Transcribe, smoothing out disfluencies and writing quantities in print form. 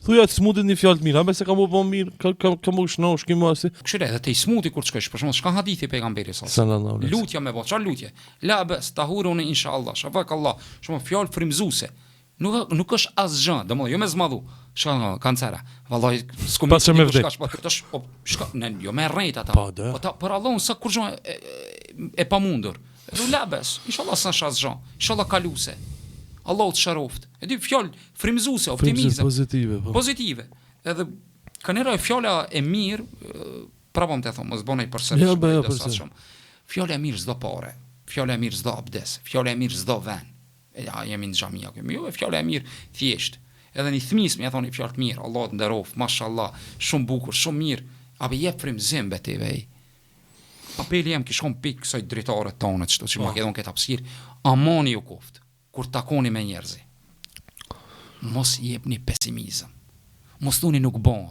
Thuja të smutit një fjalë të mirë, a se ka më bën mirë, ka më shnosh, ki më asi. Këshire, dhe te i smuti kur të shkosh, për shembull, shka hadithi pejgamberi Sallallahu alaihi wasallam. Lutja me çfarë lutje? La bas, tahurun inshallah, shafak Allah. Shumë fjalë frymëzuese. Nuk është asgjë, domethënë jo me zmadhu. Shka kancera. Vallahi s'kum Pas që me vdek. Shka, jo me rrejt ata. Po, dhe. Po ta për Allahun sa kur e pamundur. Do labes, inshallah sa shasgjë. Inshallah kaluse. Allahu të sharoft. E di fjalë frymëzuese, optimizëm. Pozitive, po. Pozitive. Edhe kanera e fjala e mirë, prapom të them, mos bënej përsëri. Ja, përsëri. Fjala e mirë s'do pare. Fjala e mirë s'do abdes. Fjala e mirë s'do vën. Ja, jemi në xhamia këtu. Jo, fjala e mirë thjesht. Edhe një fëmis më thoni fjalë të mirë, Allah të nderoft, mashallah, shumë bukur, shumë mirë. Apo jep frymëzim beteve. Apeli jam kishon pik kësaj dritare tonë çto që ma ke dhënë këtë hapësirë, amani ju kuft kur takoni me njerëzi. Mos jepni pesimizëm. Mos thoni nuk bëhet.